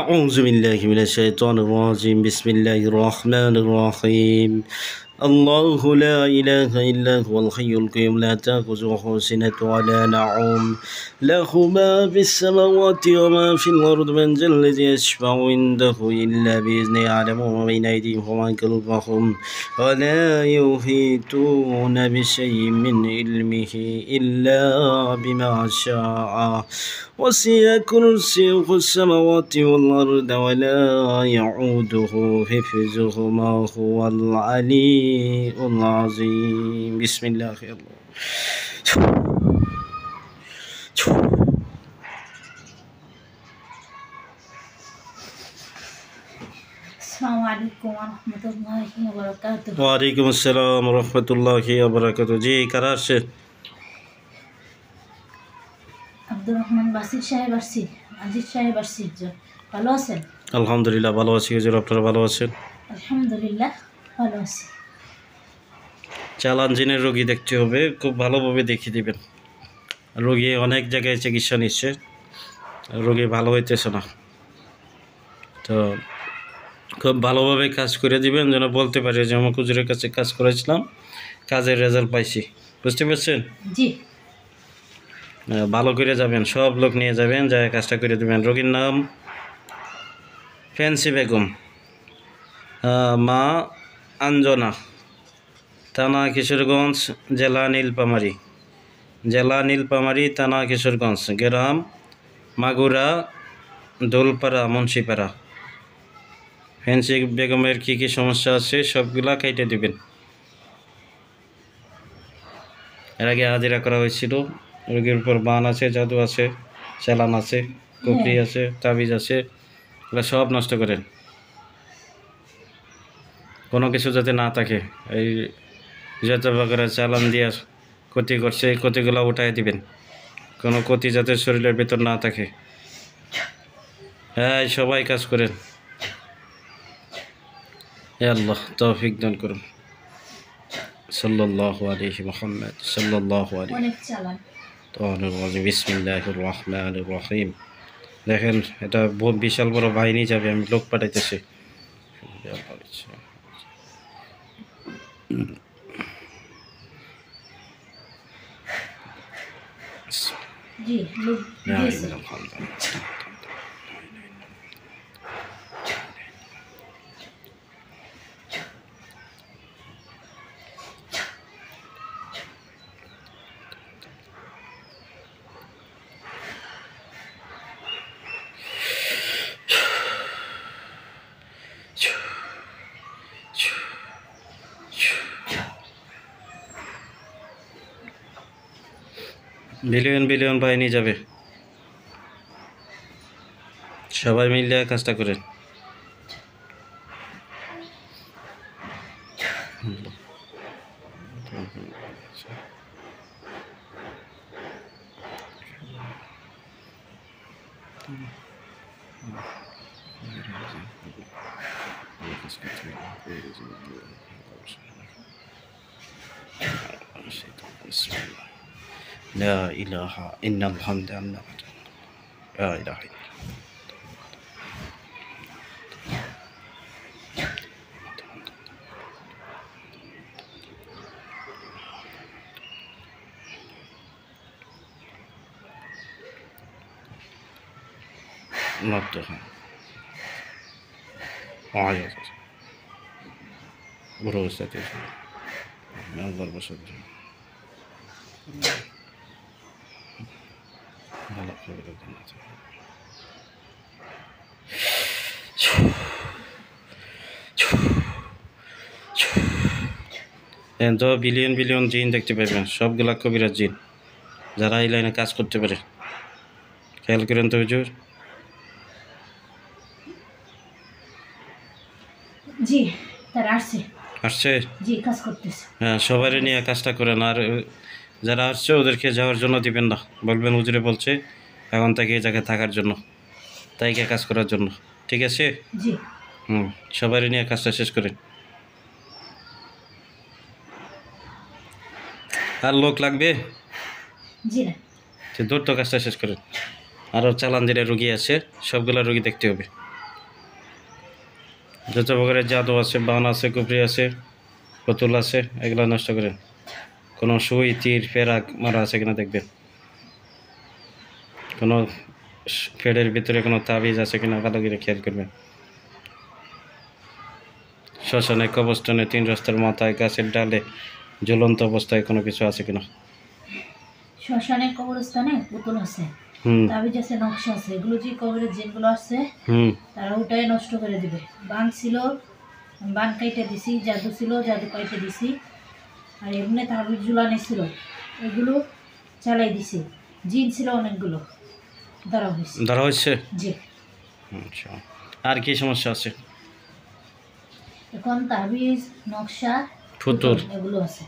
أعوذ بالله من الشيطان الرجيم بسم الله الرحمن الرحيم الله لا إله إلا هو الحي القيوم لا تأخذه سنة ولا نوم له ما في السماوات وما في الأرض من ذا الذي يشفع عنده إلا بإذنه يعلم ما بين أيديهم وما خلفهم ولا يحيطون بشيء من علمه إلا بما شاء وسع كرسيه السماوات والأرض ولا يعوده حفظهما هو العلي العظيم بسم الله আসসালামু আলাইকুম ওয়া রাহমাতুল্লাহি ওয়া বারাকাতুহু। ওয়ালাইকুম আসসালাম ওয়া রাহমাতুল্লাহি ওয়া বারাকাতুহু। জি কারা আসছে? আব্দুর রহমান বাসির সাহেব আসছি, আজিজ সাহেব আসছি। ভালো আছেন? আলহামদুলিল্লাহ ভালো আছি হুজুর, আপনারা ভালো আছেন? আলহামদুলিল্লাহ ভালো আছি। চালান জিনের রোগী দেখতে হবে, খুব ভালোভাবে দেখিয়ে দিবেন। রোগী অনেক জায়গায় চিকিৎসা নিচ্ছে, রোগী ভালো হইতেছে না, তো খুব ভালোভাবে কাজ করে দিবেন যেন বলতে পারে যে আমার হুজুরের কাছে কাজ করেছিলাম, কাজের রেজাল্ট পাইছি। বুঝতে পারছেন? জি ভালো করে যাবেন, সব লোক নিয়ে যাবেন, যায় কাজটা করে দেবেন। রোগীর নাম ফ্যান্সি বেগম, মা আঞ্জনা, থানা কিশোরগঞ্জ, জেলা নীলপামারী, থানা কিশোরগঞ্জ, গ্রাম মাগুরা, দোলপাড়া, মুন্সিপাড়া। ফ্যান্সি বেগমের কী কী সমস্যা আছে সবগুলা কেটে দিবেন। এর আগে হাজিরা করা হয়েছিল, রোগীর উপর বান আছে, জাদু আছে, চালান আছে, কুকরি আছে, তাবিজ আছে, এগুলো সব নষ্ট করেন। কোনো কিছু যাতে না থাকে, এই যত বাগেরা চালান দিয়ে ক্ষতি করছে এই ক্ষতিগুলো উঠাই দিবেন, কোনো ক্ষতি যাতে শরীরের ভিতর না থাকে। হ্যাঁ সবাই কাজ করেন, হে আল্লাহ তৌফিক দান করুন। সাল্লাল্লাহু আলাইহি মুহাম্মদ সাল্লাল্লাহু আলাইহি অনেক চালান। বিসমিল্লাহির রহমানির রহিম। দেখেন এটা বহুত বিশাল বড় বাহিনী যাবে, আমি লোক পাঠাইতেছি। জি লোক দিয়েছে। বিলিয়ন বাহিনী যাবে, সবাই মিলে কাজটা করেন। لا إله إلا الحمد لله لا إله إلا نطها وعيط بروستي من ضرب صدري هلا قبل الجنة তো বিলিয়ন জিন দেখতে পাবেন, সবগুলা কবিরাজ জিন যারা এই লাইনে কাজ করতে পারে। খেয়াল করেন তো হুজুর। জি তারা আসছে জি কাজ করতেছে। হ্যাঁ সবাই নিয়ে কাজটা করেন, আর যারা আসছে ওদেরকে যাওয়ার জন্য দিবেন না, বলবেন হুজুরে বলছে এখন থেকে এই জায়গায় থাকার জন্য, তাইকে কাজ করার জন্য। ঠিক আছে? জি সবাই নিয়ে কাজটা শেষ করেন। আর লোক লাগবে? জি না দ্রুত কাজটা শেষ করেন। আরও চালান দিলে রুগী আছে, সবগুলা রুগী দেখতে হবে। যত প্রকারের জাদু আছে, বান আছে, কুপরি আছে, পুতুল আছে, এগুলো নষ্ট করেন। কোনো সুই, তীর, ফেরাক মারা আছে কিনা দেখবেন। কোনো ফেডের ভিতরে কোনো তাবিজ আছে কিনা ভালো করে খেয়াল করবেন। শ্মশানে, কবরস্থানে, 3 রাস্তার মাথায়, গাছের ডালে ঝুলন্ত অবস্থায় কোনো কিছু আছে কিনা। শ্মশানে, কবরস্থানে পুতুল আছে, তাবিজ আছে, নকশা আছে, এগুলো যে কবরের জিনগুলো আছে তারা ওটাই নষ্ট করে দিবে। বান ছিল, বান কাইটে দিছি, জাদু ছিল, জাদু কাইটে দিছি, আর এমনি তাবিজ ঝুলানি ছিল, এগুলো চালাই দিছি। জিন ছিল অনেকগুলো, ধরা হয়েছে। জি। আচ্ছা, আর কি সমস্যা আছে? এখন তাবিজ, নকশা, ফুতুল এগুলো আছে।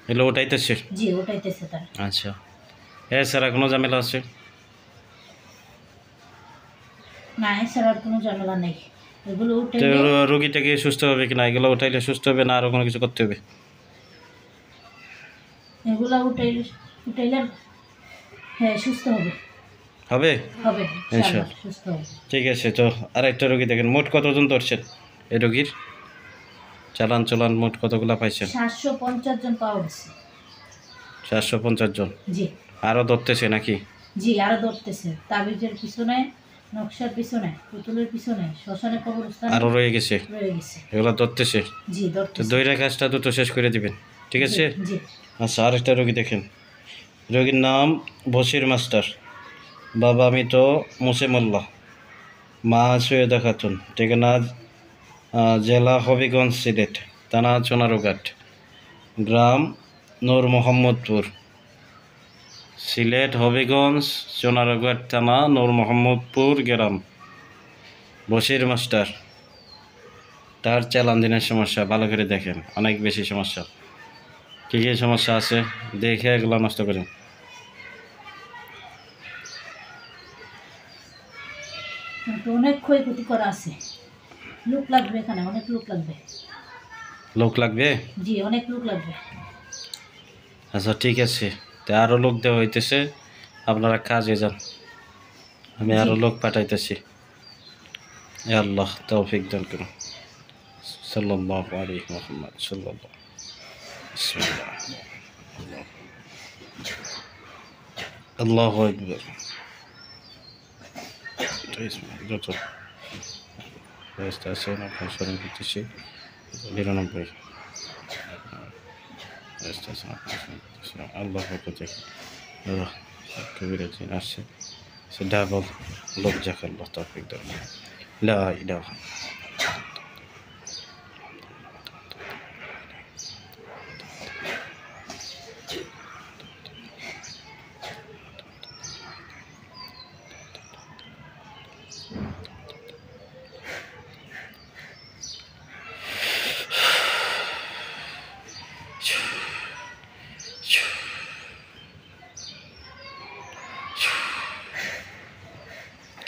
এগুলো ওটাইতেছে? জি, ওটাইতেছে তার। আচ্ছা, এছাড়া কোনো ঝামেলা আছে? না, এছাড়া আর কোনো ঝামেলা নেই। এগুলো উঠাইলে রোগীটাকে সুস্থ হবে কিনা, এগুলো উঠাইলে সুস্থ হবে না আরও কোনো কিছু করতে হবে? এগুলো উঠাইলে হ্যাঁ সুস্থ হবে। হবে? হবে, আচ্ছা, সুস্থ হবে। ঠিক আছে। তো আরেকটা রোগী দেখেন, মোট কতজন ধরছেন এই রোগীর? চালান মোট কতগুলা পাইছেন? 750 জন পাওয়া গেছে। 750 জন? জি। আরও ধরতেছে নাকি? জি, আরও ধরতেছে। তাবিজের পিছনে, নকশার পিছনে, পুতুলের পিছনে, শ্মশানে, কবরস্থানে আরও রয়ে গেছে। এগুলো ধরতেছে? জি, তো দইরা কাজটা দুটো শেষ করে দিবেন, ঠিক আছে? জি। আচ্ছা, আরেকটা রোগী দেখেন। রোগীর নাম বশির মাস্টার, বাবা মৃত মোসেমুল্লাহ, মা সৈয়দা খাতুন, ঠিকানা জেলা হবিগঞ্জ, সিলেট, থানা চুনারুঘাট, গ্রাম নূর মোহাম্মদপুর। সিলেট, হবিগঞ্জ, চুনারুঘাট থানা, নূর মোহাম্মদপুর গ্রাম। বশির মাস্টার, তার চালান দিনের সমস্যা ভালো করে দেখেন, অনেক বেশি সমস্যা। কী কী সমস্যা আছে দেখে এগুলো নষ্ট করেন। অনেক ক্ষয়ক্ষতি করা আছে, লোক লাগবে, এখানে অনেক লোক লাগবে। লোক লাগবে? জি, অনেক লোক লাগবে। আচ্ছা, ঠিক আছে, তো আরও লোক দেওয়া হইতেছে, আপনারা কাজে যান, আমি আরও লোক পাঠাইতেছি। আল্লাহ তৌফিক দান করুন। সাল্লাল্লাহু আলাইহি মুহাম্মদ সাল্লাল্লাহু। বিসমিল্লাহ। আল্লাহু আকবার। যত ব্যবস্থা আছে আপনার স্মরণ করতেছি। 99 ব্যবস্থা আছে আপনার স্মরণ করতেছি। আল্লাহ পক্ষ কবিরা দিন আসছে, সে ডাবল লোক যাক আল্লাহ তৌফিক দান। লা ইলাহা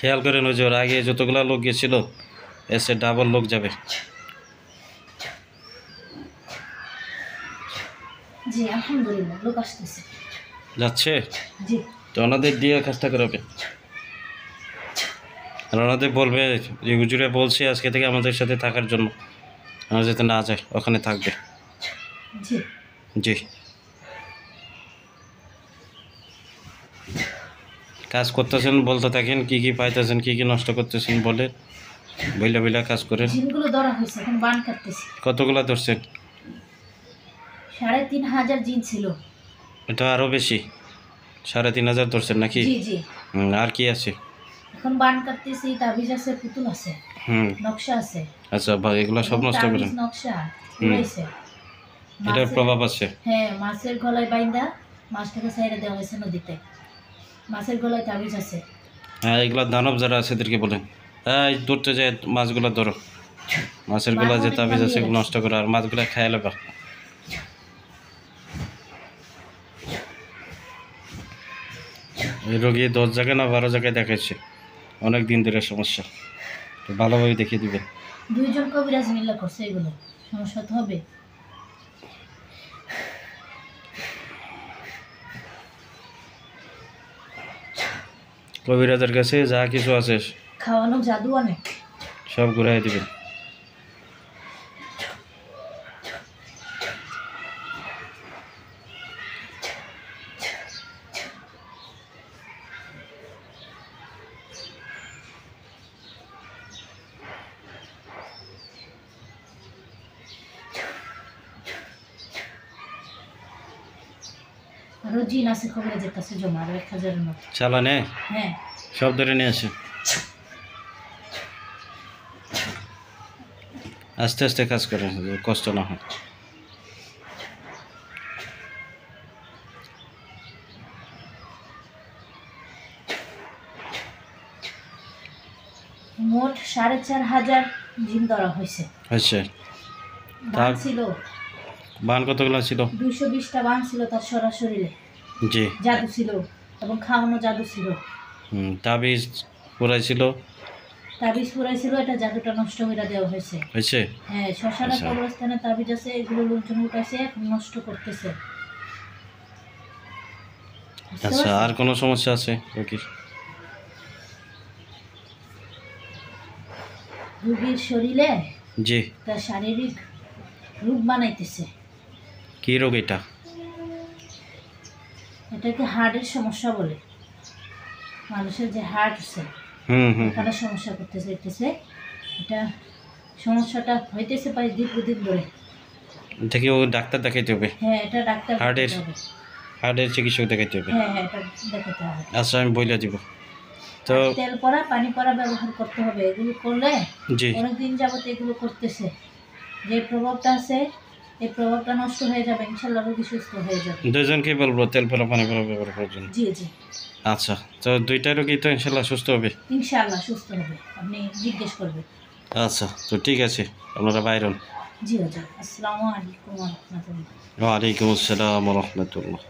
খেয়াল করেন, ওই যে ওর আগে যতগুলা লোক গেছিল এসে ডাবল লোক যাবে। জি, আলহামদুলিল্লাহ, লোক আসতেছে। যাচ্ছে? জি। তো ওনাদের দিয়ে কাজটা করাবে, আর ওনাদের বলবে যে হুজুরে বলছি আজকে থেকে আমাদের সাথে থাকার জন্য, আমরা যাতে না যায় ওখানে থাকবে। জি। জি, কাজ করতেছেন বলতে থাকেন, কি কি পাইতেছেন, কি কি নষ্ট করতেছেন বলে বইলা কাজ করেন। জিনগুলো ধরা হয়েছে, এখন বান কাটতেছি। কতগুলা ধরছেন? 3500 জিন ছিল। এটা আরও বেশি, 3500 ধরছেন নাকি? জি জি। আর কি আছে? এখন বান কাটতেছি, তাবিজ আছে, পুতুল আছে, নকশা আছে। আচ্ছা ভাই, এগুলো সব নষ্ট করেন। নকশা উড়াইছে, এটার প্রভাব আছে। হ্যাঁ, মাছের গলায় বাইন্দা মাছটাকে ছাইড়ে দেওয়া হয়েছে নদীতে, মাছের গলায় তাবিজ আছে। হ্যাঁ, এগুলো দানব যারা আছে এদেরকে বলেন, এই ধরতে যায় মাছগুলো ধরো, মাছের গলায় যে তাবিজ আছে এগুলো নষ্ট করো, আর মাছগুলো খাইয়া লেবা। এই রোগী 10 জায়গায় না 12 জায়গায় দেখাচ্ছে, অনেক দিন ধরে সমস্যা, তো ভালোভাবে দেখিয়ে দিবেন। 2 জন কবিরাজ মিল্লা করছে, এগুলো সমস্যা তো হবে। কবিরাজের কাছে যা কিছু আছে খাওয়ানো জাদু অনেক, সব ঘুরাই দিবেন। আরো জিন আছে কবিরাজের কাছে জমা, আরো 1000-এর মতো। চালানে হ্যাঁ, সব ধরে নিয়ে আসে। আস্তে আস্তে কাজ করে, কষ্ট না হয়। মোট 4500 জিন ধরা হয়েছে। আচ্ছা, বান ছিল, বান কতগুলো ছিল? 220টা বান ছিল তার সরাসরিলে। জি, জাদু ছিল এবং খাওয়ানো জাদু ছিল। তাবিজ পুরাইছিল, তাবিজ পুরাইছিল, এটা জাদুটা নষ্ট করে দেওয়া হয়েছে। হয়েছে? হ্যাঁ, শ্মশানে আচ্ছা। কবরস্থানে তাবিজ আছে, এগুলো লোকজন উঠাইছে, এখন নষ্ট করতেছে। বুঝতে আচ্ছা, পারছেন? আর কোনো সমস্যা আছে কি? রোগীর শরীরে জি, তার শারীরিক রূপ বানাইতেছে। কি রোগ এটা? এটাকে হার্টের সমস্যা বলে। মানুষের যে হার্ট আছে এখানে সমস্যা করতেছে, এটা সমস্যাটা হইতেছে প্রায় দীর্ঘদিন ধরে। এটা কি ও ডাক্তার দেখাইতে হবে? হ্যাঁ, এটা ডাক্তার হার্টের? দেখাতে হবে। হার্টের চিকিৎসক দেখাইতে হবে? হ্যাঁ হ্যাঁ, এটা দেখাতে হবে। আচ্ছা, আমি বইলা দিব। তো আর তেল পড়া, পানি পড়া ব্যবহার করতে হবে। এগুলো করলে জি, অনেকদিন যাবত এগুলো করতেছে, যে প্রভাবটা আছে এই প্রভাবটা নষ্ট হয়ে যাবে, ইনশাল্লাহ রোগী সুস্থ হয়ে যাবে। দুজনকে বলবো তেল পরা পানি পরা ব্যবহার করার জন্য। জি জি, আচ্ছা, তো দুইটা রোগী তো ইনশাল্লাহ সুস্থ হবে? ইনশাল্লাহ সুস্থ হবে, আপনি জিজ্ঞেস করবেন। আচ্ছা, তো ঠিক আছে, আপনারা বাইরন। জি জি, আসসালামু আলাইকুম ওয়া রাহমাতুল্লাহ। ওয়ালাইকুম আসসালাম ওয়া রাহমাতুল্লাহ।